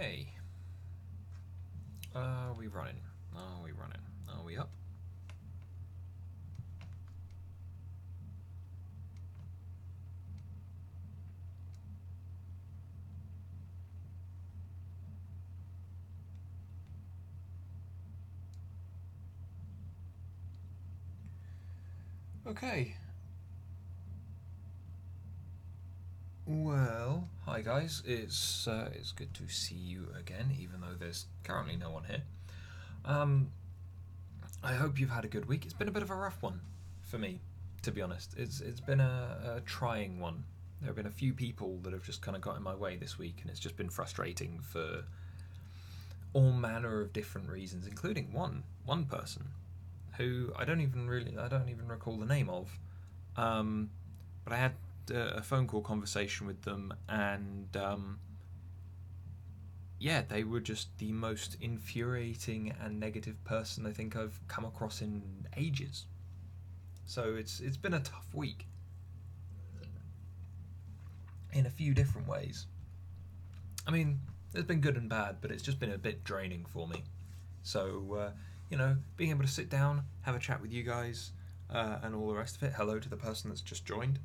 Okay. Are we running? Are we running? Are we up? Okay. Well, hi guys. It's good to see you again, even though there's currently no one here. Um, I hope you've had a good week. It's been a bit of a rough one for me, to be honest. It's been a trying one. There have been a few people that have just kind of got in my way this week, and it's just been frustrating for all manner of different reasons, including one person who I don't even recall the name of. But I had a phone call conversation with them, and yeah, they were just the most infuriating and negative person I think I've come across in ages. So it's been a tough week in a few different ways. I mean, there's been good and bad, but it's just been a bit draining for me. So being able to sit down, have a chat with you guys, and all the rest of it. Hello to the person that's just joined.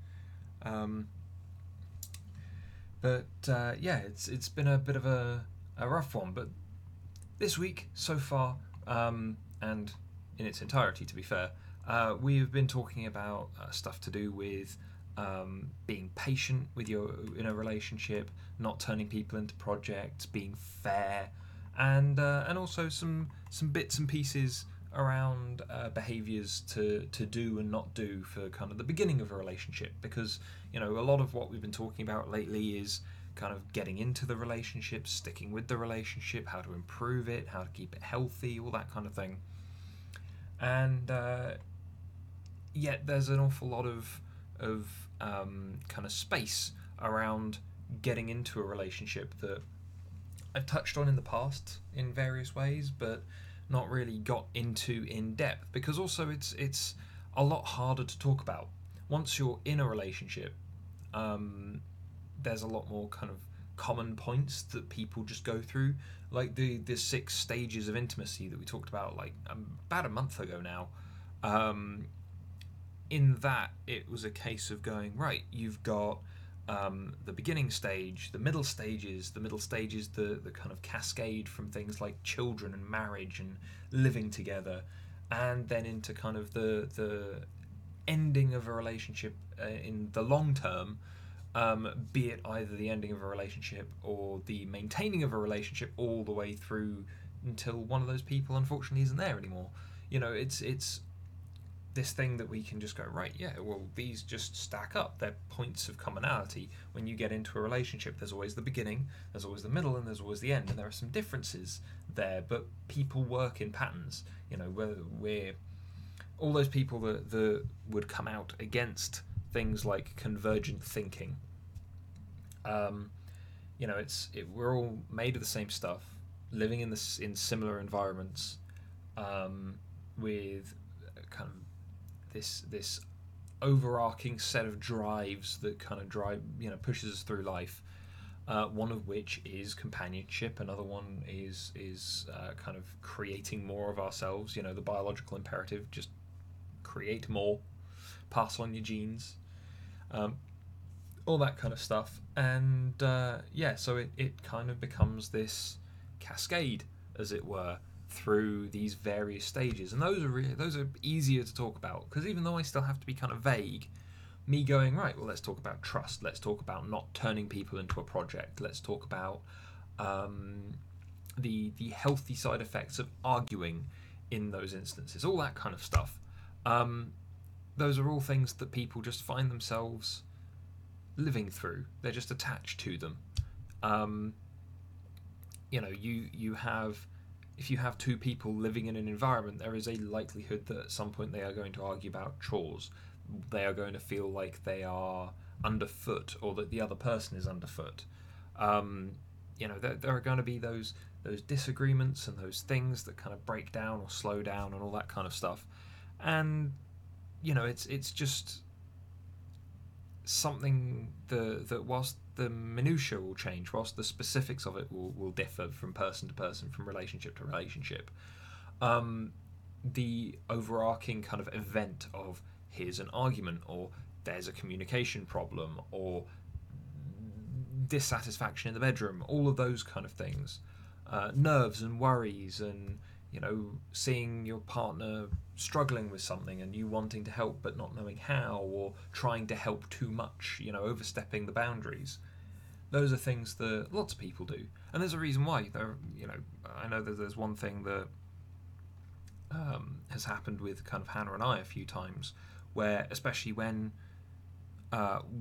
Um, but yeah, it's been a bit of a rough one. But this week so far, and in its entirety, to be fair, we've been talking about stuff to do with being patient with your in a relationship, not turning people into projects, being fair, and also some bits and pieces around behaviours to do and not do for kind of the beginning of a relationship, because a lot of what we've been talking about lately is kind of getting into the relationship, sticking with the relationship, how to improve it, how to keep it healthy, all that kind of thing. And yet there's an awful lot of kind of space around getting into a relationship that I've touched on in the past in various ways, but not really got into in depth, because also it's a lot harder to talk about once you're in a relationship. There's a lot more kind of common points that people just go through, like the 6 stages of intimacy that we talked about like about a month ago now. Um, in that, it was a case of going, right, you've got the beginning stage, the middle stages, the kind of cascade from things like children and marriage and living together, and then into kind of the ending of a relationship in the long term, be it either the ending of a relationship or the maintaining of a relationship all the way through until one of those people unfortunately isn't there anymore. It's this thing that we can just go, right, yeah, well, these just stack up. They're points of commonality. When you get into a relationship, there's always the beginning, there's always the middle, and there's always the end, and there are some differences there, but people work in patterns. We're all those people that would come out against things like convergent thinking. um, we're all made of the same stuff, living in similar environments, with kind of this overarching set of drives that kind of pushes us through life. One of which is companionship. Another one is kind of creating more of ourselves. The biological imperative: just create more, pass on your genes, um, all that kind of stuff. And yeah, so it kind of becomes this cascade, as it were, through these various stages. And those are easier to talk about, because even though I still have to be kind of vague, me going, right, well, let's talk about trust, let's talk about not turning people into a project, let's talk about the healthy side effects of arguing in those instances, all that kind of stuff. um, those are all things that people just find themselves living through. They're just attached to them. um, you have, if you have two people living in an environment, there is a likelihood that at some point they are going to argue about chores. They are going to feel like they are underfoot, or that the other person is underfoot. um, there are going to be those disagreements and those things that kind of break down or slow down and all that kind of stuff. And it's just something that whilst the minutiae will change, whilst the specifics of it will differ from person to person, from relationship to relationship, the overarching kind of event of here's an argument, or there's a communication problem, or dissatisfaction in the bedroom, all of those kind of things, nerves and worries, and seeing your partner struggling with something and you wanting to help but not knowing how, or trying to help too much, overstepping the boundaries. Those are things that lots of people do, and there's a reason why. I know that there's one thing that has happened with kind of Hannah and I a few times, where especially when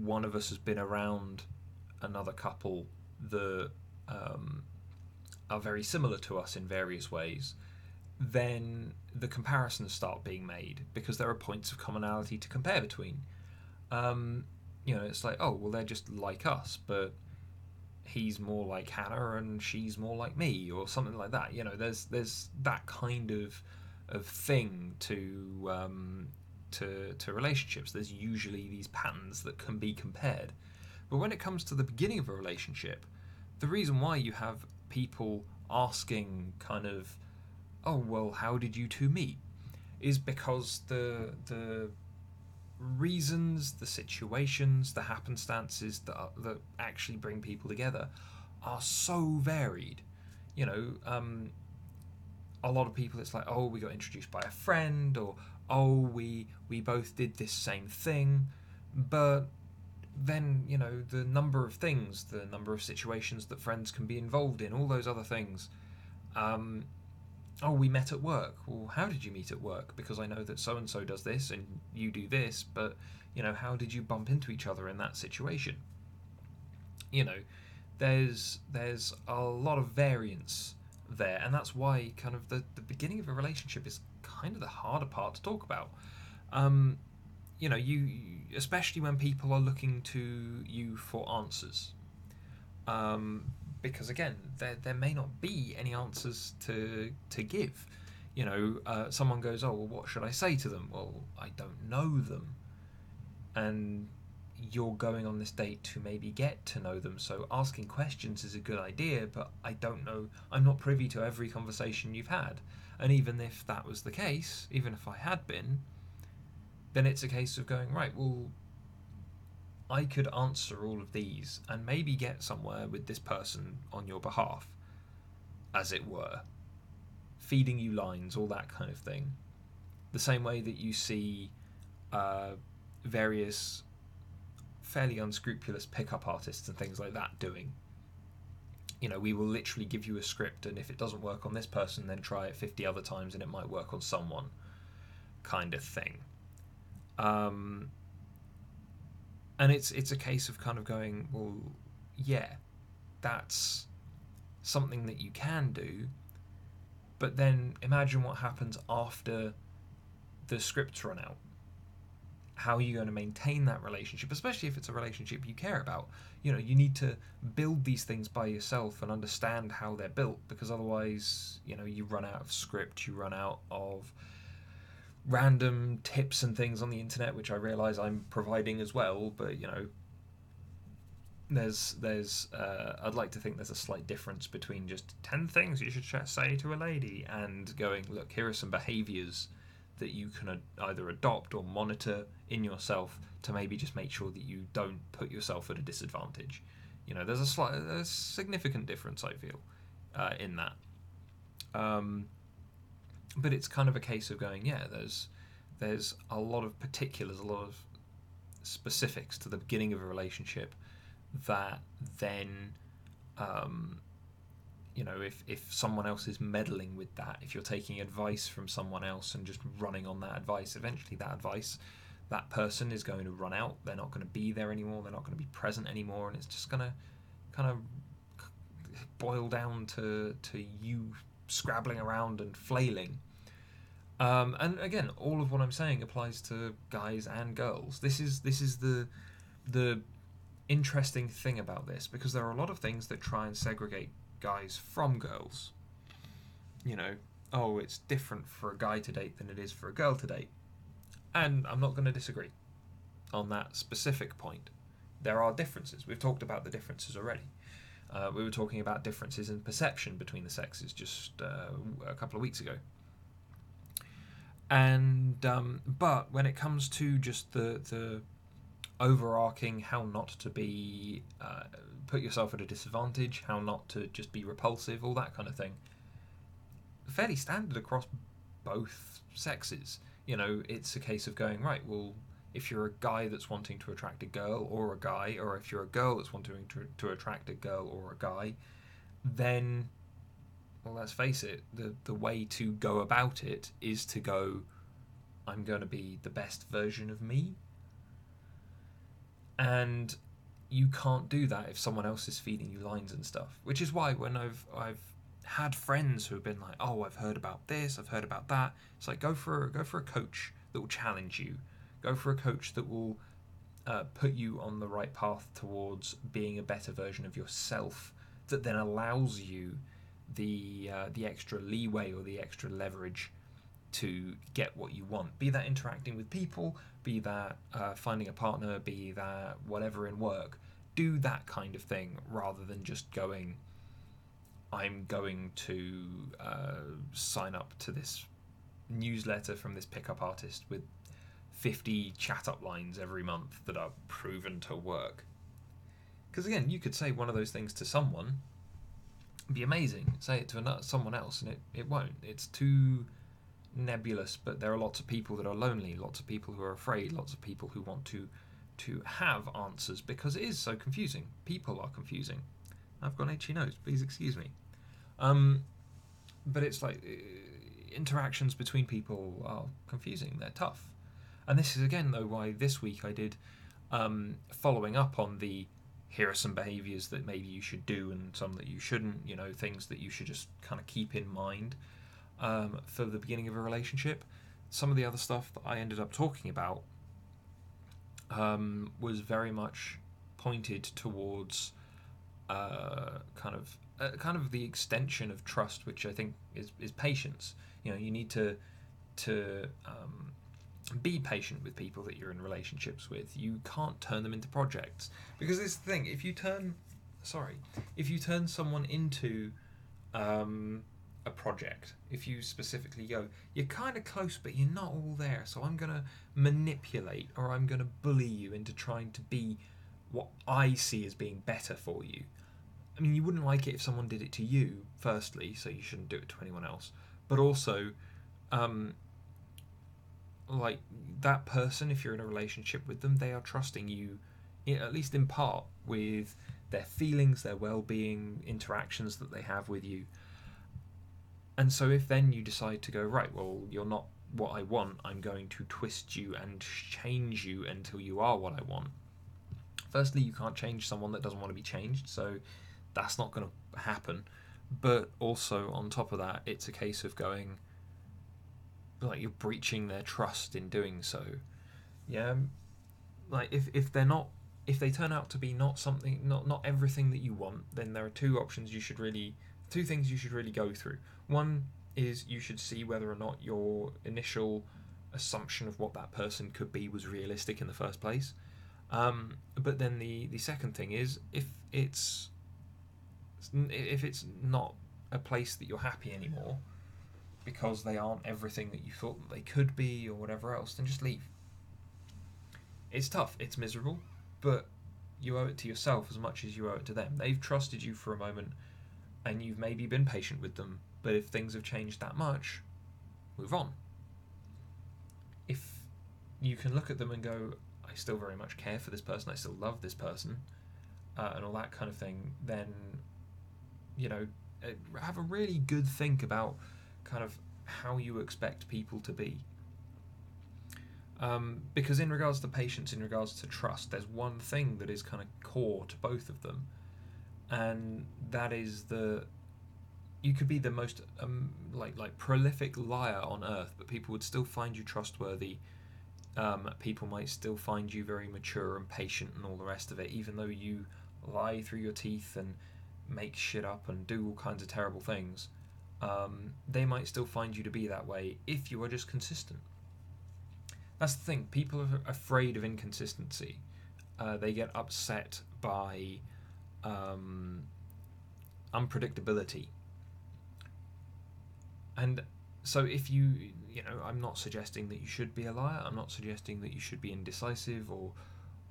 one of us has been around another couple that are very similar to us in various ways, then the comparisons start being made because there are points of commonality to compare between. It's like, oh, well, they're just like us, but he's more like Hannah and she's more like me, or something like that. There's that kind of thing to relationships. There's usually these patterns that can be compared. But when it comes to the beginning of a relationship, the reason why you have people asking kind of, oh, well, how did you two meet, is because the reasons, the situations, the happenstances that actually bring people together are so varied. A lot of people, it's like, oh, we got introduced by a friend, or oh, we both did this same thing. But then, the number of things, the number of situations that friends can be involved in, all those other things. Oh, we met at work. Well, how did you meet at work? Because I know that so and so does this and you do this, but how did you bump into each other in that situation? There's a lot of variance there, and that's why kind of the beginning of a relationship is kind of the harder part to talk about. You especially when people are looking to you for answers. Because again, there may not be any answers to give. Someone goes, oh, well, what should I say to them? Well, I don't know them. And you're going on this date to maybe get to know them, so asking questions is a good idea, but I don't know, I'm not privy to every conversation you've had. And even if that was the case, even if I had been, then it's a case of going, right, well, I could answer all of these and maybe get somewhere with this person on your behalf, as it were, feeding you lines, all that kind of thing. The same way that you see various fairly unscrupulous pickup artists and things like that doing. We will literally give you a script, and if it doesn't work on this person, then try it 50 other times and it might work on someone, kind of thing. And it's a case of kind of going, well, yeah, that's something that you can do, but then imagine what happens after the scripts run out. How are you going to maintain that relationship, especially if it's a relationship you care about? You need to build these things by yourself and understand how they're built, because otherwise, you run out of script, you run out of random tips and things on the internet, which I realise I'm providing as well, but there's I'd like to think there's a slight difference between just 10 things you should say to a lady and going, look, here are some behaviours that you can either adopt or monitor in yourself to maybe just make sure that you don't put yourself at a disadvantage. There's a significant difference, I feel, in that. But it's kind of a case of going, yeah, there's a lot of particulars, a lot of specifics to the beginning of a relationship that then, if someone else is meddling with that, if you're taking advice from someone else and just running on that advice, eventually that person is going to run out. They're not going to be there anymore. They're not going to be present anymore, and it's just going to kind of boil down to you scrabbling around and flailing. And again, all of what I'm saying applies to guys and girls. This is the interesting thing about this, because there are a lot of things that try and segregate guys from girls. Oh, it's different for a guy to date than it is for a girl to date. And I'm not going to disagree. on that specific point. There are differences. We've talked about the differences already. We were talking about differences in perception between the sexes just a couple of weeks ago. And but when it comes to just the overarching how not to be put yourself at a disadvantage, how not to just be repulsive, all that kind of thing, fairly standard across both sexes. You know, it's a case of going, right, well, if you're a guy that's wanting to attract a girl or a guy, or if you're a girl that's wanting to attract a girl or a guy, then, well, let's face it, the way to go about it is to go, I'm going to be the best version of me. And you can't do that if someone else is feeding you lines and stuff. Which is why when I've had friends who have been like, oh, I've heard about this, I've heard about that. It's like, go for a coach that will challenge you. Go for a coach that will put you on the right path towards being a better version of yourself, that then allows you the extra leeway or the extra leverage to get what you want. Be that interacting with people, be that finding a partner, be that whatever in work. Do that kind of thing rather than just going, I'm going to sign up to this newsletter from this pickup artist with 50 chat up lines every month that are proven to work. Because again, you could say one of those things to someone, be amazing. Say it to someone else, and it won't. It's too nebulous. But there are lots of people that are lonely, lots of people who are afraid, lots of people who want to have answers because it is so confusing. People are confusing. I've got an itchy nose. Please excuse me. But it's like interactions between people are confusing. They're tough. And this is again though why this week I did following up on the here are some behaviours that maybe you should do and some that you shouldn't, you know, things that you should just kind of keep in mind for the beginning of a relationship. Some of the other stuff that I ended up talking about was very much pointed towards kind of the extension of trust, which I think is patience. You know, you need to be patient with people that you're in relationships with. You can't turn them into projects, because this is the thing. If you turn someone into a project, if you specifically go, you're kind of close but you're not all there, so I'm going to manipulate or I'm going to bully you into trying to be what I see as being better for you. I mean, you wouldn't like it if someone did it to you, firstly, so you shouldn't do it to anyone else. But also, like that person, if you're in a relationship with them, they are trusting you, at least in part, with their feelings, their well-being, interactions that they have with you. And so if then you decide to go, right, well, you're not what I want, I'm going to twist you and change you until you are what I want. Firstly, you can't change someone that doesn't want to be changed, so that's not going to happen. But also, on top of that, it's a case of going, like, you're breaching their trust in doing so. Yeah, like if they turn out to be not everything that you want, then there are two things you should really go through. One is you should see whether or not your initial assumption of what that person could be was realistic in the first place. But then the second thing is if it's not a place that you're happy anymore because they aren't everything that you thought that they could be or whatever else, then just leave. It's tough, it's miserable, but you owe it to yourself as much as you owe it to them. They've trusted you for a moment and you've maybe been patient with them, but if things have changed that much, move on. If you can look at them and go, I still very much care for this person, I still love this person, and all that kind of thing, then, you know, have a really good think about kind of how you expect people to be. Because in regards to patience, in regards to trust, there's one thing that is kind of core to both of them, and that is you could be the most like prolific liar on earth, but people would still find you trustworthy. People might still find you very mature and patient and all the rest of it, even though you lie through your teeth and make shit up and do all kinds of terrible things. They might still find you to be that way if you are just consistent. That's the thing. People are afraid of inconsistency. They get upset by um, unpredictability. And so if I'm not suggesting that you should be a liar. I'm not suggesting that you should be indecisive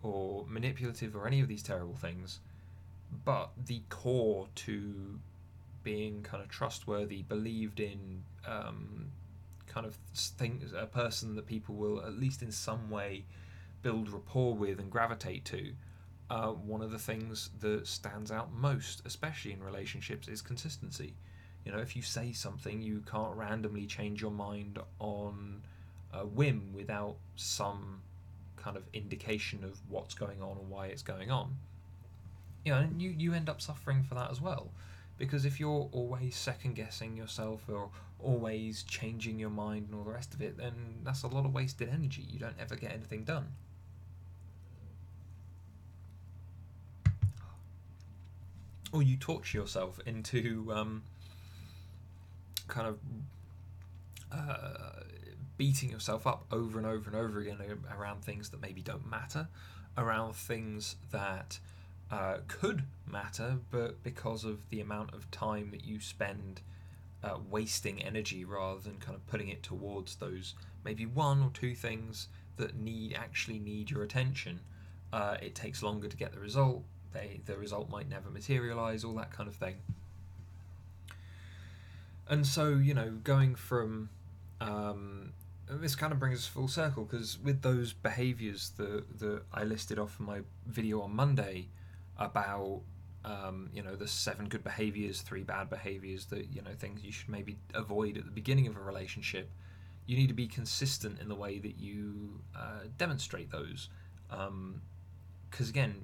or manipulative or any of these terrible things. But the core to being kind of trustworthy, believed in, kind of things, a person that people will at least in some way build rapport with and gravitate to. One of the things that stands out most, especially in relationships, is consistency. If you say something, you can't randomly change your mind on a whim without some kind of indication of what's going on and why it's going on. And you end up suffering for that as well. Because if you're always second guessing yourself or always changing your mind and all the rest of it, then that's a lot of wasted energy. You don't ever get anything done. Or you torture yourself into kind of beating yourself up over and over and over again around things that maybe don't matter, around things that could matter, but because of the amount of time that you spend wasting energy rather than kind of putting it towards those maybe one or two things that actually need your attention, it takes longer to get the result. The result might never materialize, all that kind of thing. And so, going from this kind of brings us full circle, because with those behaviors that I listed off in my video on Monday about the 7 good behaviors, 3 bad behaviors, that things you should maybe avoid at the beginning of a relationship, you need to be consistent in the way that you demonstrate those, because again,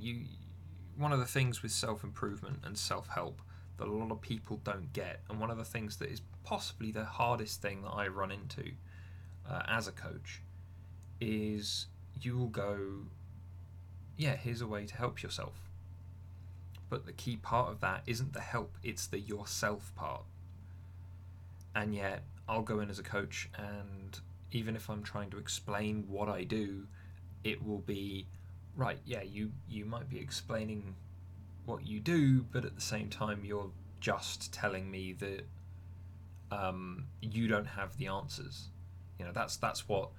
one of the things with self-improvement and self-help that a lot of people don't get, and one of the things that is possibly the hardest thing that I run into as a coach, is you will go, yeah, here's a way to help yourself. But the key part of that isn't the help, it's the yourself part. And yet, I'll go in as a coach, and even if I'm trying to explain what I do, it will be, right, yeah, you might be explaining what you do, but at the same time, you're just telling me that you don't have the answers. That's what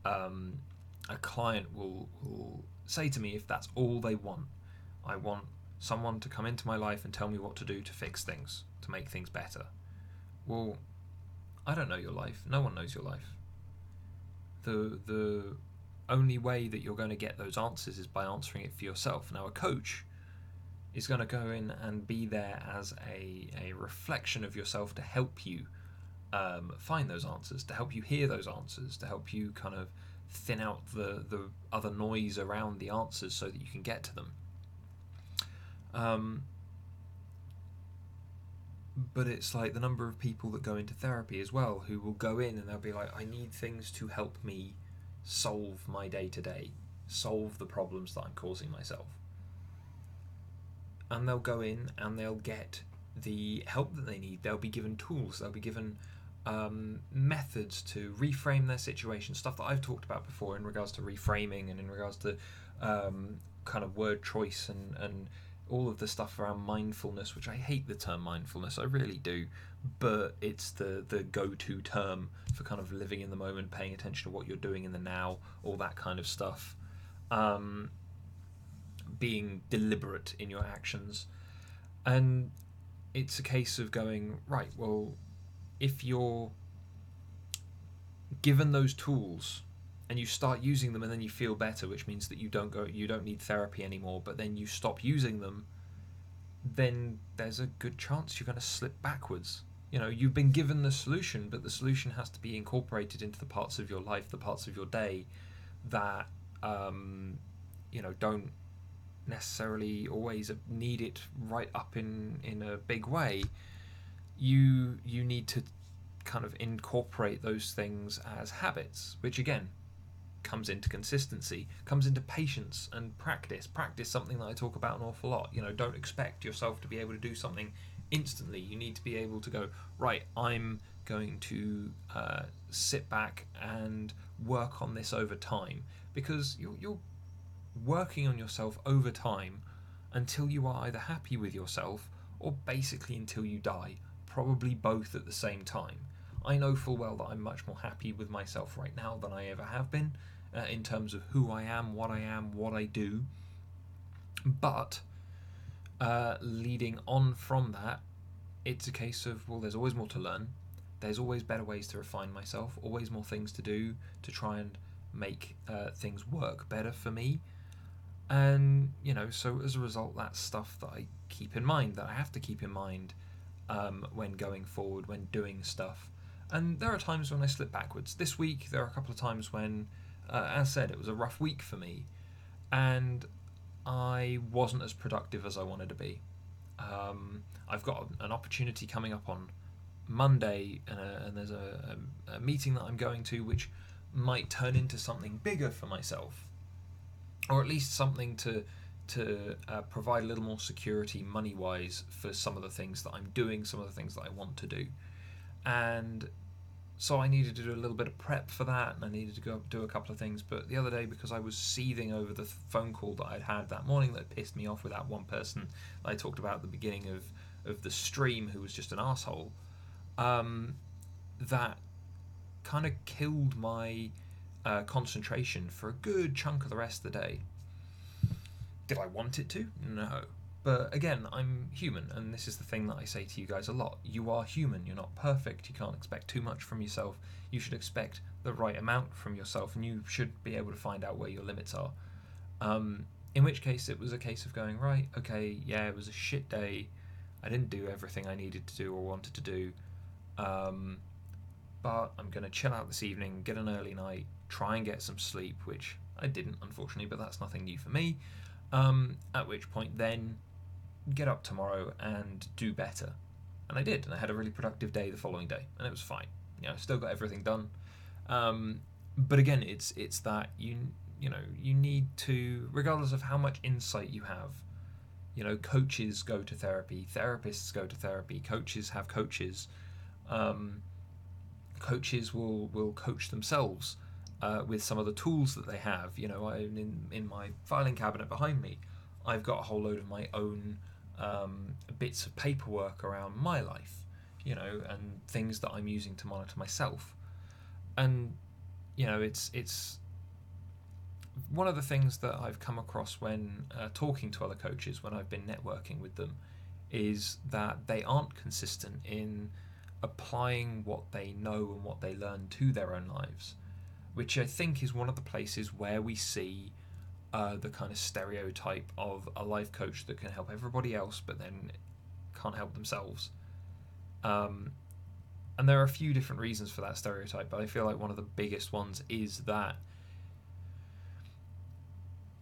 a client will say to me if that's all they want. I want someone to come into my life and tell me what to do to fix things, to make things better. Well, I don't know your life. No one knows your life. The only way that you're going to get those answers is by answering it for yourself. Now, a coach is going to go in and be there as a reflection of yourself to help you find those answers, to help you hear those answers, to help you kind of thin out the other noise around the answers so that you can get to them. But it's like the number of people that go into therapy as well, who will go in and they'll be like, I need things to help me solve my day-to-day, solve the problems that I'm causing myself. And they'll go in and they'll get the help that they need. They'll be given tools, they'll be given methods to reframe their situation, stuff that I've talked about before in regards to reframing and in regards to kind of word choice and all of the stuff around mindfulness, which I hate the term mindfulness, I really do, but it's the go-to term for kind of living in the moment, paying attention to what you're doing in the now, all that kind of stuff. Being deliberate in your actions. And it's a case of going, right, well, if you're given those tools and you start using them and then you feel better, which means that you don't need therapy anymore, but then you stop using them, then there's a good chance you're going to slip backwards. You've been given the solution, but the solution has to be incorporated into the parts of your life, the parts of your day that don't necessarily always need it right up in a big way. You need to kind of incorporate those things as habits, which again comes into consistency, comes into patience and practice, something that I talk about an awful lot. Don't expect yourself to be able to do something instantly. You need to be able to go, right, I'm going to sit back and work on this over time, because you're working on yourself over time until you are either happy with yourself or basically until you die, probably both at the same time. I know full well that I'm much more happy with myself right now than I ever have been, in terms of who I am, what I do. But leading on from that, it's a case of, well, there's always more to learn. There's always better ways to refine myself, always more things to do to try and make things work better for me. And, so as a result, that's stuff that I keep in mind, that I have to keep in mind when going forward, when doing stuff. And there are times when I slip backwards. This week, there are a couple of times when, as said, it was a rough week for me, and I wasn't as productive as I wanted to be. I've got an opportunity coming up on Monday, and there's a meeting that I'm going to, which might turn into something bigger for myself, or at least something to provide a little more security money wise for some of the things that I'm doing, some of the things that I want to do. And so I needed to do a little bit of prep for that, and I needed to go do a couple of things. But the other day, because I was seething over the phone call that I'd had that morning that pissed me off with that one person that I talked about at the beginning of the stream, who was just an asshole, that kind of killed my concentration for a good chunk of the rest of the day. Did I want it to? No. But again, I'm human, and this is the thing that I say to you guys a lot. You are human, you're not perfect, you can't expect too much from yourself. You should expect the right amount from yourself, and you should be able to find out where your limits are. In which case, it was a case of going, right, okay, yeah, it was a shit day. I didn't do everything I needed to do or wanted to do. But I'm going to chill out this evening, get an early night, try and get some sleep, which I didn't, unfortunately, but that's nothing new for me. At which point, then get up tomorrow and do better. And I did, and I had a really productive day the following day, and it was fine. Still got everything done. But again, it's that you need to, regardless of how much insight you have. Coaches go to therapy, therapists go to therapy, coaches have coaches. Coaches will coach themselves with some of the tools that they have. In my filing cabinet behind me, I've got a whole load of my own bits of paperwork around my life, and things that I'm using to monitor myself. And it's one of the things that I've come across when talking to other coaches, when I've been networking with them, is that they aren't consistent in applying what they know and what they learn to their own lives, which I think is one of the places where we see the kind of stereotype of a life coach that can help everybody else but then can't help themselves. And there are a few different reasons for that stereotype, but I feel like one of the biggest ones is that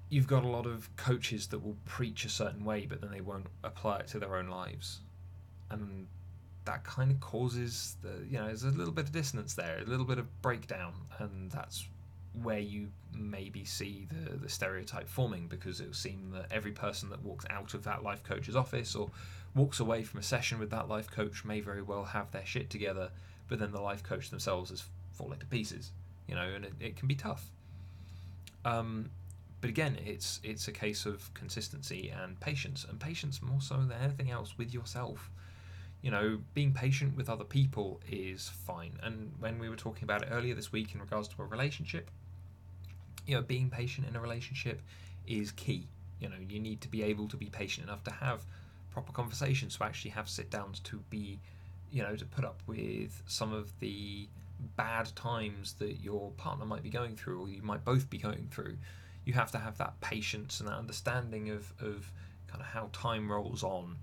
you've got a lot of coaches that will preach a certain way but then they won't apply it to their own lives. And that kind of causes there's a little bit of dissonance there, a little bit of breakdown, and that's where you maybe see the stereotype forming, because it will seem that every person that walks out of that life coach's office or walks away from a session with that life coach may very well have their shit together, but then the life coach themselves is falling to pieces, and it can be tough. But again, it's a case of consistency and patience more so than anything else with yourself. Being patient with other people is fine. And when we were talking about it earlier this week in regards to a relationship, being patient in a relationship is key. You need to be able to be patient enough to have proper conversations, to actually have sit downs, to be, to put up with some of the bad times that your partner might be going through, or you might both be going through. You have to have that patience and that understanding of kind of how time rolls on.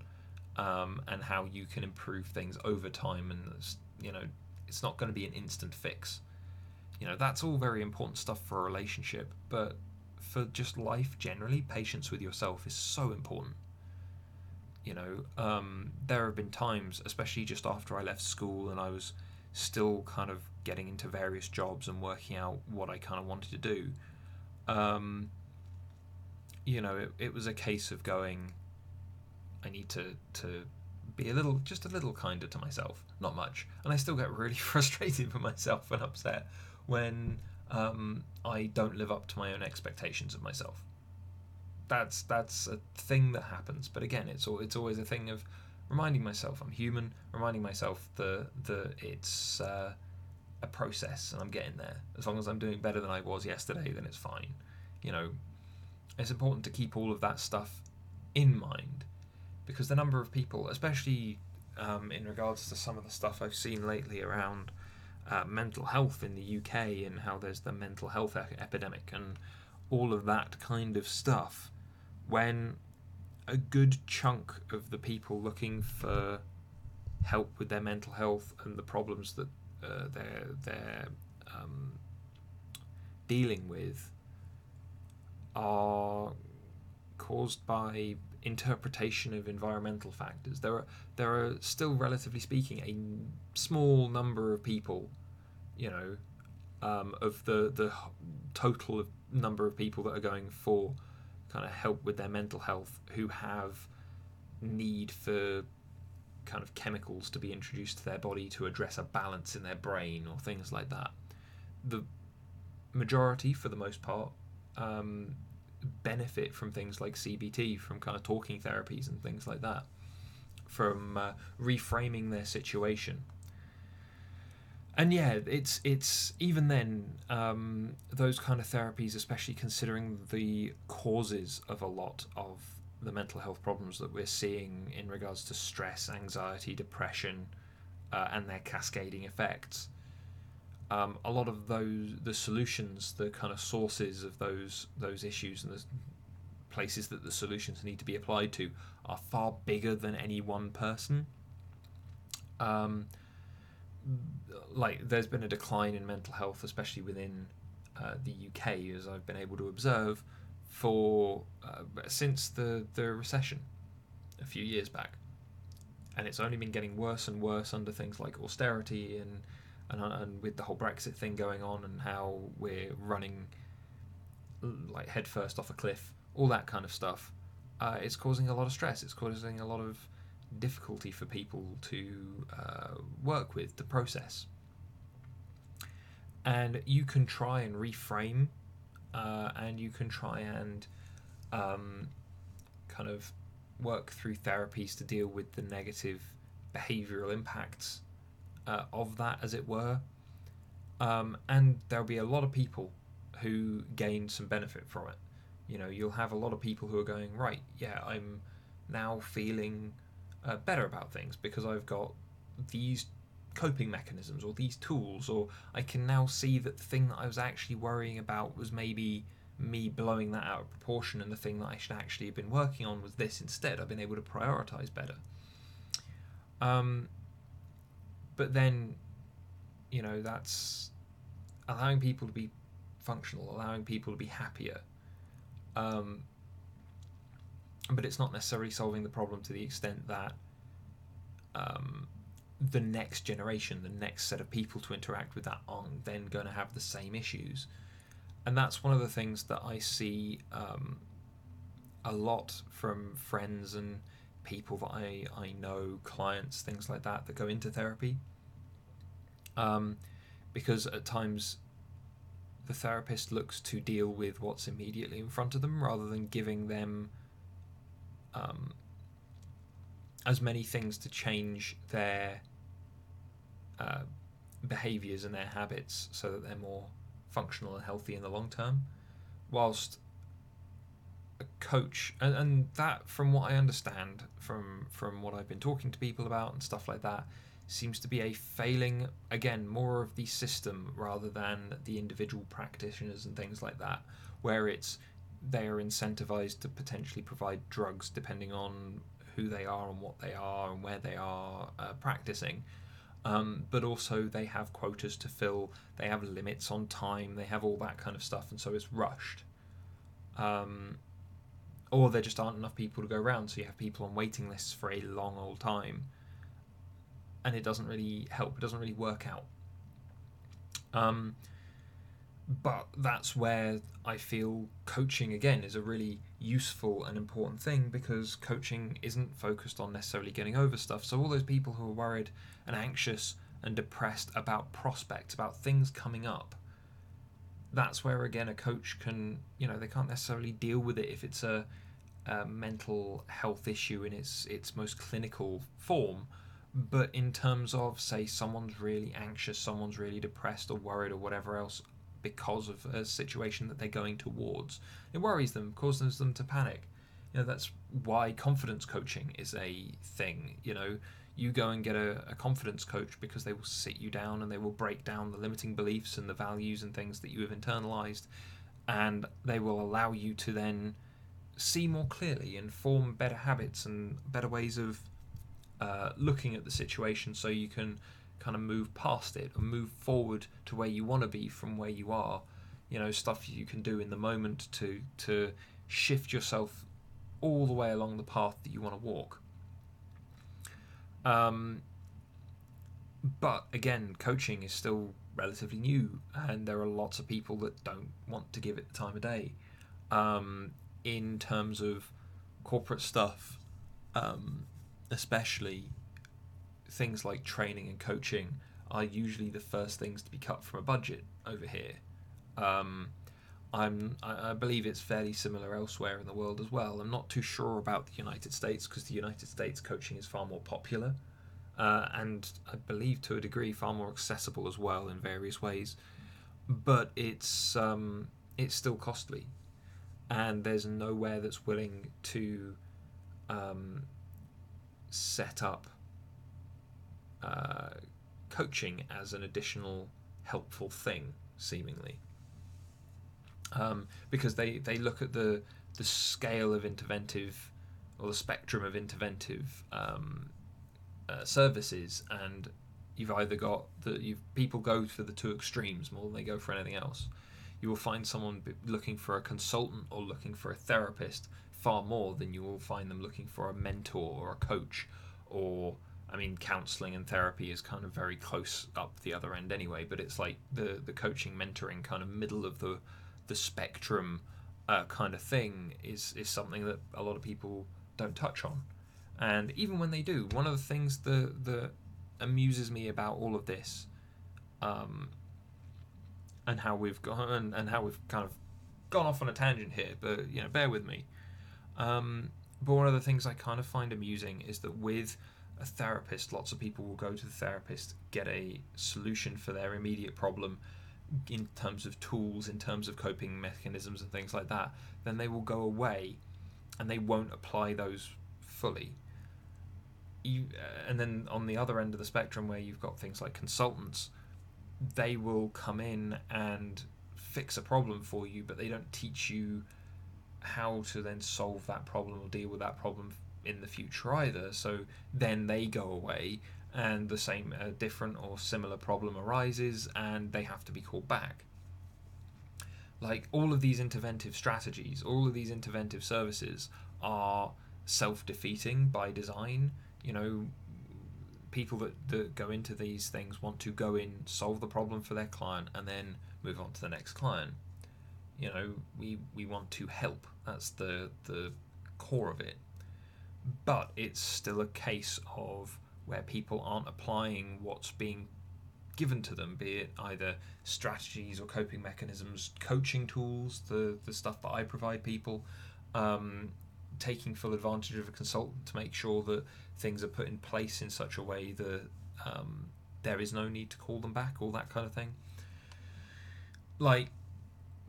And how you can improve things over time, and it's not going to be an instant fix. That's all very important stuff for a relationship, but for just life generally, patience with yourself is so important. There have been times, especially just after I left school and I was still kind of getting into various jobs and working out what I kind of wanted to do. It was a case of going, I need to be just a little kinder to myself. Not much, and I still get really frustrated with myself and upset when I don't live up to my own expectations of myself. That's a thing that happens. But again, it's always a thing of reminding myself I'm human, reminding myself that it's a process and I'm getting there. As long as I'm doing better than I was yesterday, then it's fine. You know, it's important to keep all of that stuff in mind, because the number of people, especially in regards to some of the stuff I've seen lately around mental health in the UK and how there's the mental health epidemic and all of that kind of stuff, when a good chunk of the people looking for help with their mental health and the problems that they're dealing with are caused by interpretation of environmental factors. There are still, relatively speaking, a small number of people, of the total of number of people that are going for kind of help with their mental health, who have need for kind of chemicals to be introduced to their body to address a balance in their brain or things like that. The majority, for the most part, benefit from things like CBT, from kind of talking therapies and things like that, from reframing their situation. And yeah, it's even then, those kind of therapies, especially considering the causes of a lot of the mental health problems that we're seeing in regards to stress, anxiety, depression, and their cascading effects. A lot of the solutions, the kind of sources of those issues and the places that the solutions need to be applied to, are far bigger than any one person. Like, there's been a decline in mental health, especially within the UK, as I've been able to observe, for since the recession a few years back, and it's only been getting worse and worse under things like austerity and with the whole Brexit thing going on, and how we're running like headfirst off a cliff, all that kind of stuff. It's causing a lot of stress. It's causing a lot of difficulty for people to work with, to process. And you can try and reframe, and you can try and kind of work through therapies to deal with the negative behavioural impacts of that, as it were. And there'll be a lot of people who gain some benefit from it. You'll have a lot of people who are going, right, yeah, I'm now feeling better about things because I've got these coping mechanisms or these tools, or I can now see that the thing that I was actually worrying about was maybe me blowing that out of proportion, and the thing that I should actually have been working on was this instead. I've been able to prioritize better. But then, that's allowing people to be functional, allowing people to be happier. But it's not necessarily solving the problem to the extent that the next generation, the next set of people to interact with that, aren't then going to have the same issues. And that's one of the things that I see a lot from friends and people that I know, clients, things like that go into therapy. Because at times the therapist looks to deal with what's immediately in front of them, rather than giving them as many things to change their behaviours and their habits so that they're more functional and healthy in the long term. Whilst a coach, and that, from what I understand from what I've been talking to people about and stuff like that, seems to be a failing, again, more of the system rather than the individual practitioners and things like that, where they are incentivized to potentially provide drugs depending on who they are and what they are and where they are practicing. But also they have quotas to fill, they have limits on time, they have all that kind of stuff, and so it's rushed. Or there just aren't enough people to go around, so you have people on waiting lists for a long old time, and it doesn't really help, it doesn't really work out. But that's where I feel coaching again is a really useful and important thing, because coaching isn't focused on necessarily getting over stuff. So all those people who are worried and anxious and depressed about prospects, about things coming up, that's where again a coach can, they can't necessarily deal with it if it's a mental health issue in its most clinical form. But in terms of, say, someone's really anxious, someone's really depressed or worried or whatever else because of a situation that they're going towards, it worries them, causes them to panic. That's why confidence coaching is a thing. You go and get a confidence coach because they will sit you down and they will break down the limiting beliefs and the values and things that you have internalized, and they will allow you to then see more clearly and form better habits and better ways of looking at the situation, so you can kind of move past it and move forward to where you want to be from where you are. Stuff you can do in the moment to shift yourself all the way along the path that you want to walk. But again, coaching is still relatively new, and there are lots of people that don't want to give it the time of day. In terms of corporate stuff, especially, things like training and coaching are usually the first things to be cut from a budget over here. I believe it's fairly similar elsewhere in the world as well. I'm not too sure about the United States, because the United States coaching is far more popular, and I believe to a degree far more accessible as well in various ways. But it's still costly, and there's nowhere that's willing to set up coaching as an additional helpful thing, seemingly, because they look at the scale of interventive, or the spectrum of interventive services, and you've either got people go for the two extremes more than they go for anything else. You will find someone looking for a consultant or looking for a therapist far more than you will find them looking for a mentor or a coach. Or, I mean, counselling and therapy is kind of very close up the other end anyway, but it's like the coaching, mentoring kind of middle of the spectrum kind of thing is something that a lot of people don't touch on. And even when they do, one of the things that amuses me about all of this, and how we've gone and how we've kind of gone off on a tangent here, but bear with me. But one of the things I kind of find amusing is that with a therapist, lots of people will go to the therapist, get a solution for their immediate problem in terms of tools, in terms of coping mechanisms and things like that. Then they will go away and they won't apply those fully. And then on the other end of the spectrum, where you've got things like consultants, they will come in and fix a problem for you, but they don't teach you how to then solve that problem or deal with that problem in the future either. So then they go away and the same different or similar problem arises and they have to be called back. Like, all of these interventive strategies, all of these interventive services are self-defeating by design. People that go into these things want to go in, solve the problem for their client, and then move on to the next client. We want to help. That's the core of it. But it's still a case of where people aren't applying what's being given to them, be it either strategies or coping mechanisms, coaching tools, the stuff that I provide people, taking full advantage of a consultant to make sure that things are put in place in such a way that there is no need to call them back, all that kind of thing.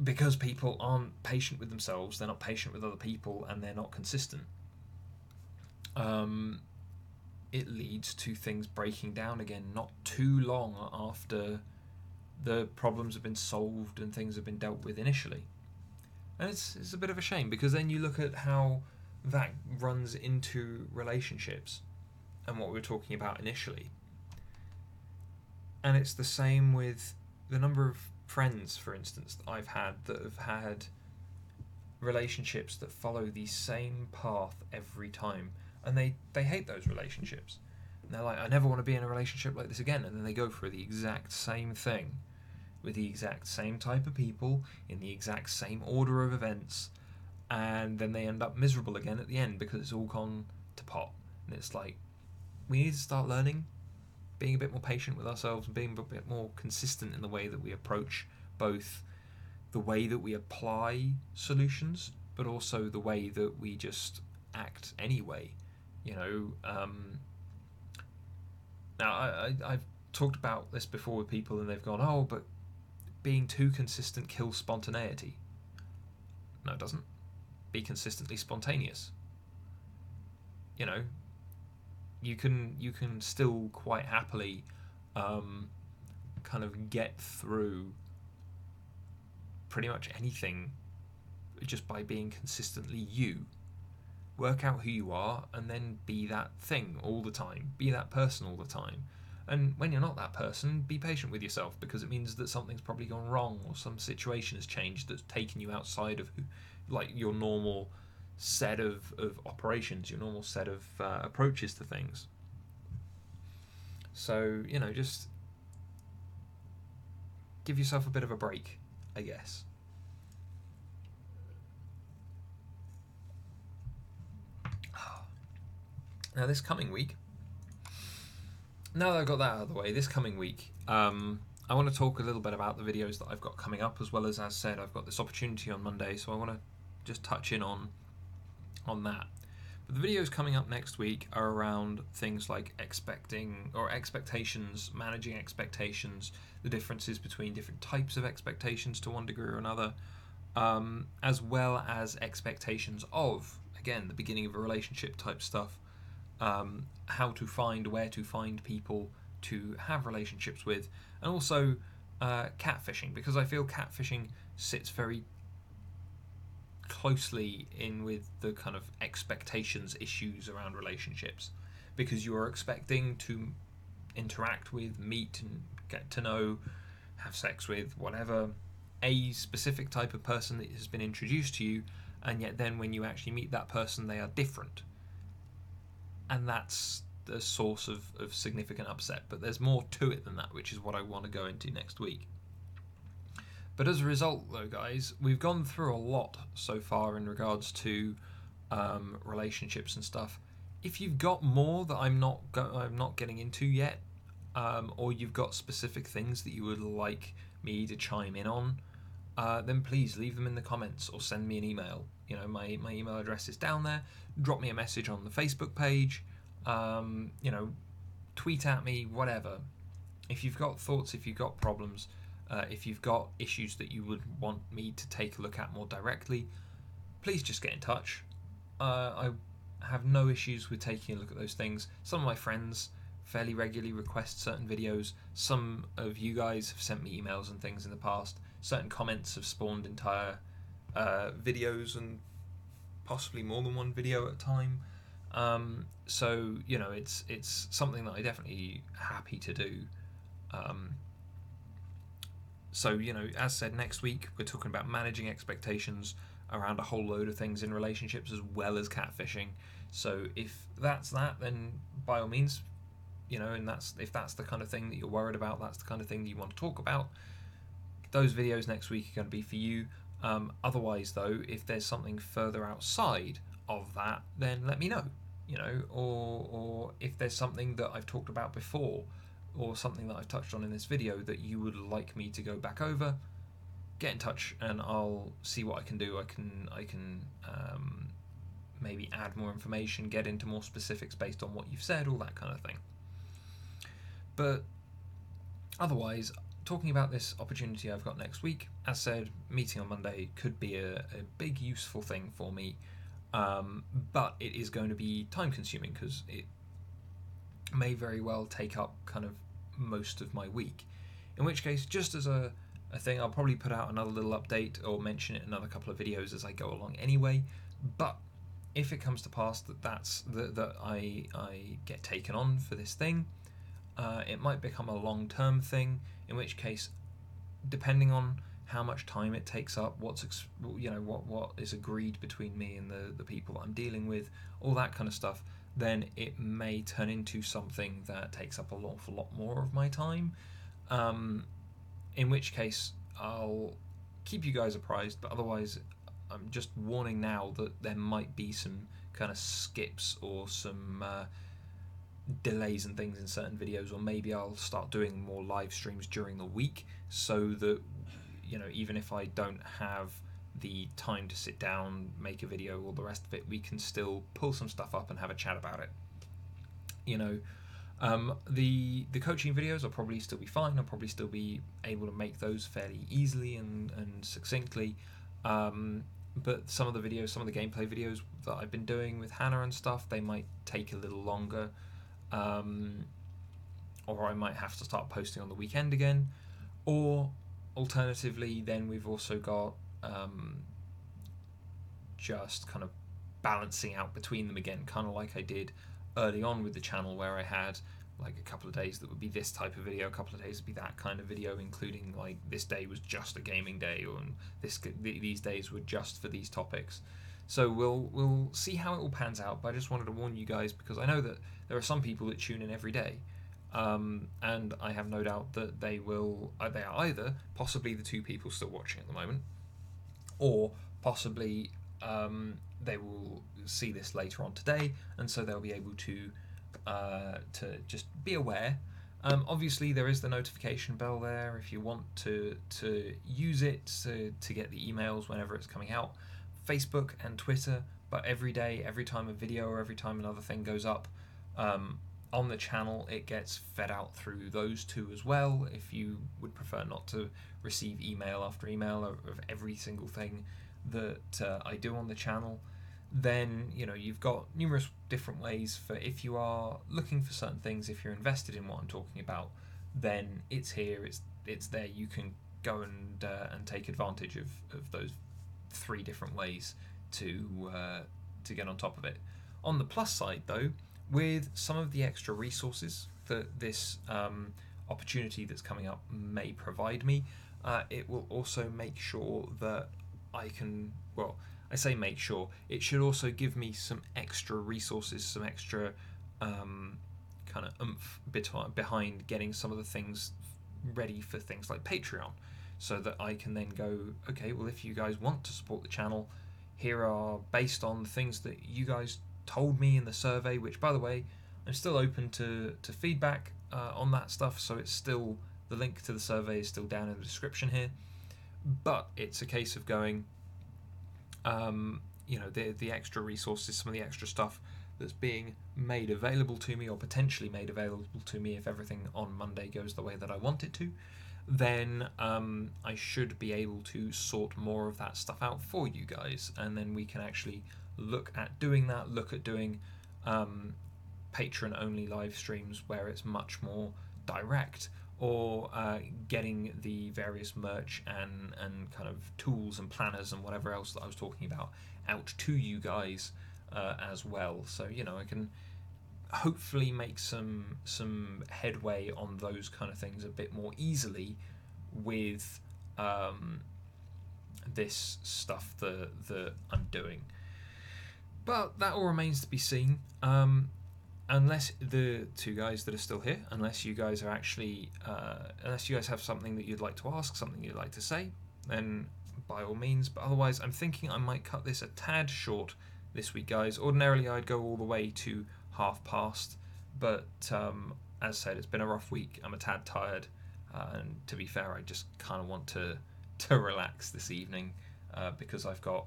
Because people aren't patient with themselves, they're not patient with other people, and they're not consistent. It leads to things breaking down again not too long after the problems have been solved and things have been dealt with initially. And it's a bit of a shame, because then you look at how that runs into relationships and what we were talking about initially. And it's the same with the number of friends, for instance, that I've had that have had relationships that follow the same path every time, and they hate those relationships. And they're like, I never want to be in a relationship like this again, and then they go through the exact same thing. with the exact same type of people in the exact same order of events, and then they end up miserable again at the end because it's all gone to pot. And it's like, we need to start learning, being a bit more patient with ourselves and being a bit more consistent in the way that we approach both the way that we apply solutions, but also the way that we just act anyway. Now I've talked about this before with people, and they've gone, "Oh, but being too consistent kills spontaneity." No, it doesn't. Be consistently spontaneous. You can still quite happily kind of get through pretty much anything just by being consistently you. Work out who you are and then be that thing all the time. Be that person all the time. And when you're not that person, be patient with yourself, because it means that something's probably gone wrong or some situation has changed that's taken you outside of your normal set of operations, your normal set of approaches to things. So, just give yourself a bit of a break, I guess. Now, this coming week, now that I've got that out of the way, this coming week, I want to talk a little bit about the videos that I've got coming up, as well as said, I've got this opportunity on Monday, so I want to just touch in on that. But the videos coming up next week are around things like expectations, managing expectations, the differences between different types of expectations to one degree or another, as well as expectations of, again, the beginning of a relationship type stuff, where to find people to have relationships with, and also catfishing, because I feel catfishing sits very closely in with the kind of expectations issues around relationships, because you are expecting to interact with, meet and get to know, have sex with, whatever, a specific type of person that has been introduced to you, and yet then when you actually meet that person, they are different. And that's the source of significant upset. But there's more to it than that, which is what I want to go into next week. But as a result, though, guys, we've gone through a lot so far in regards to relationships and stuff. If you've got more that I'm not getting into yet, or you've got specific things that you would like me to chime in on, then please leave them in the comments or send me an email. My email address is down there. Drop me a message on the Facebook page. Tweet at me, whatever. If you've got thoughts, if you've got problems, if you've got issues that you would want me to take a look at more directly, please just get in touch. I have no issues with taking a look at those things. Some of my friends fairly regularly request certain videos. Some of you guys have sent me emails and things in the past. Certain comments have spawned entire videos, and possibly more than one video at a time. So it's something that I definitely happy to do. So as said, next week we're talking about managing expectations around a whole load of things in relationships, as well as catfishing. So if that's that, then by all means, and if that's the kind of thing that you're worried about, that's the kind of thing that you want to talk about, those videos next week are going to be for you. Otherwise, though, if there's something further outside of that, then let me know. Or if there's something that I've talked about before, or something that I've touched on in this video that you would like me to go back over, get in touch and I'll see what I can do. I can maybe add more information, get into more specifics based on what you've said, all that kind of thing. But otherwise, talking about this opportunity I've got next week, as said, meeting on Monday could be a big useful thing for me, but it is going to be time consuming, because it may very well take up kind of most of my week, in which case, just as a thing, I'll probably put out another little update or mention it in another couple of videos as I go along anyway. But if it comes to pass that I get taken on for this thing, it might become a long-term thing, in which case, depending on how much time it takes up, what is agreed between me and the people that I'm dealing with, all that kind of stuff, then it may turn into something that takes up an awful lot more of my time. in which case I'll keep you guys apprised, but otherwise I'm just warning now that there might be some kind of skips or some delays and things in certain videos, or maybe I'll start doing more live streams during the week, so that, you know, even if I don't have the time to sit down, make a video, all the rest of it, we can still pull some stuff up and have a chat about it. You know, the coaching videos will probably still be fine. I'll probably still be able to make those fairly easily and succinctly. But some of the videos, some of the gameplay videos that I've been doing with Hannah and stuff, they might take a little longer. Or I might have to start posting on the weekend again. Or alternatively, then we've also got just kind of balancing out between them again, kind of like I did early on with the channel, where I had like a couple of days that would be this type of video, a couple of days would be that kind of video, including like this day was just a gaming day, or these days were just for these topics. So we'll see how it all pans out, but I just wanted to warn you guys, because I know that there are some people that tune in every day, and I have no doubt that they are either possibly the two people still watching at the moment, or possibly they will see this later on today, and so they'll be able to just be aware. Obviously, there is the notification bell there if you want to use it to get the emails whenever it's coming out. Facebook and Twitter, but every day, every time a video or every time another thing goes up on the channel, it gets fed out through those two as well. If you would prefer not to receive email after email of every single thing that I do on the channel, then you know you've got numerous different ways for, if you are looking for certain things, if you're invested in what I'm talking about, then it's here, it's there. You can go and take advantage of those 3 different ways to get on top of it. On the plus side, though, with some of the extra resources that this opportunity that's coming up may provide me, it will also make sure that I can, well, I say make sure, it should also give me some extra resources, some extra kind of oomph behind getting some of the things ready for things like Patreon, so that I can then go, okay, well, if you guys want to support the channel, here are, based on the things that you guys told me in the survey, which, by the way, I'm still open to feedback on that stuff, so it's still, the link to the survey is still down in the description here, but it's a case of going, you know, the extra resources, some of the extra stuff that's being made available to me, or potentially made available to me if everything on Monday goes the way that I want it to, then I should be able to sort more of that stuff out for you guys, and then we can actually look at doing that, look at doing patron only live streams where it's much more direct, or getting the various merch and kind of tools and planners and whatever else that I was talking about out to you guys as well. So, you know, I can hopefully make some headway on those kind of things a bit more easily with this stuff that I'm doing. But that all remains to be seen. Unless the 2 guys that are still here, unless you guys are actually, unless you guys have something that you'd like to ask, something you'd like to say, then by all means. But otherwise, I'm thinking I might cut this a tad short this week, guys. Ordinarily, I'd go all the way to past, but as said, it's been a rough week. I'm a tad tired, and to be fair, I just kind of want to relax this evening because I've got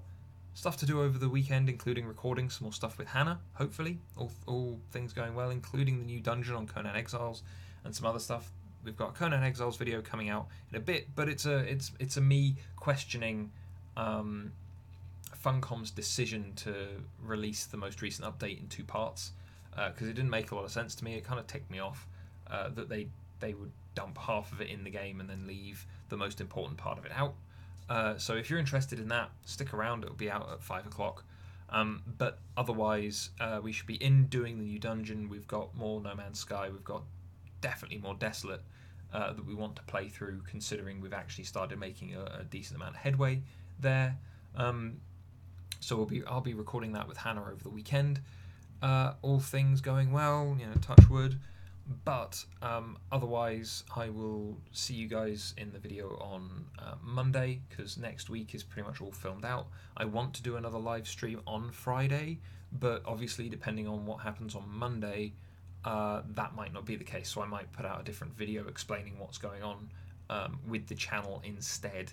stuff to do over the weekend, including recording some more stuff with Hannah, hopefully, all things going well, including the new dungeon on Conan Exiles and some other stuff. We've got a Conan Exiles video coming out in a bit, but it's a me questioning Funcom's decision to release the most recent update in 2 parts, because it didn't make a lot of sense to me. It kind of ticked me off that they would dump half of it in the game and then leave the most important part of it out. So if you're interested in that, stick around. It'll be out at 5 o'clock. But otherwise, we should be doing the new dungeon. We've got more No Man's Sky. We've got definitely more Desolate that we want to play through, considering we've actually started making a decent amount of headway there. So I'll be recording that with Hannah over the weekend. All things going well, you know, touch wood. But otherwise, I will see you guys in the video on Monday, because next week is pretty much all filmed out. I want to do another live stream on Friday, but obviously depending on what happens on Monday, that might not be the case. So I might put out a different video explaining what's going on with the channel instead,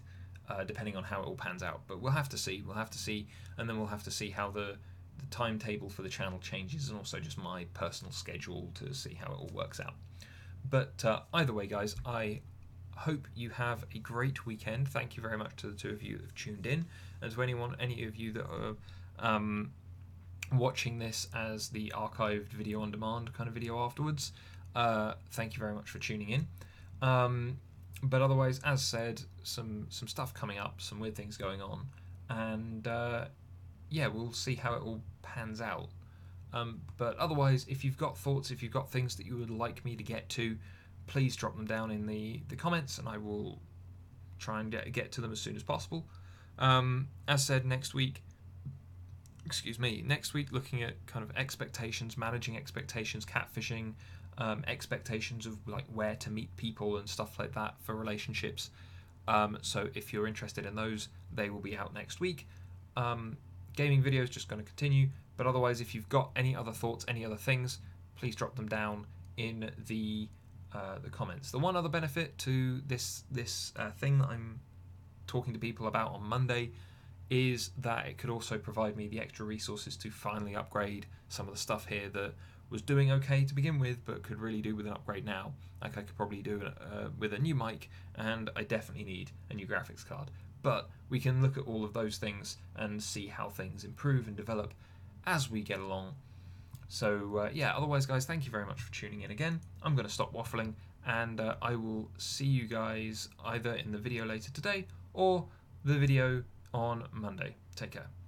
depending on how it all pans out. But we'll have to see. We'll have to see, and then we'll have to see how the timetable for the channel changes, and also just my personal schedule to see how it all works out. But either way, guys, I hope you have a great weekend. Thank you very much to the two of you that have tuned in, and to any of you that are watching this as the archived video on demand kind of video afterwards. Thank you very much for tuning in. But otherwise, as said, some stuff coming up, some weird things going on, and yeah, we'll see how it all pans out. But otherwise, if you've got thoughts, if you've got things that you would like me to get to, please drop them down in the comments, and I will try and get to them as soon as possible. As said, next week, looking at kind of expectations, managing expectations, catfishing, expectations of like where to meet people and stuff like that for relationships. So if you're interested in those, they will be out next week. Gaming videos just going to continue, but otherwise, if you've got any other thoughts, any other things, please drop them down in the comments. The one other benefit to this thing that I'm talking to people about on Monday is that it could also provide me the extra resources to finally upgrade some of the stuff here that was doing okay to begin with, but could really do with an upgrade now. Like I could probably do it with a new mic, and I definitely need a new graphics card. But we can look at all of those things and see how things improve and develop as we get along. So yeah, otherwise, guys, thank you very much for tuning in again. I'm going to stop waffling, and I will see you guys either in the video later today or the video on Monday. Take care.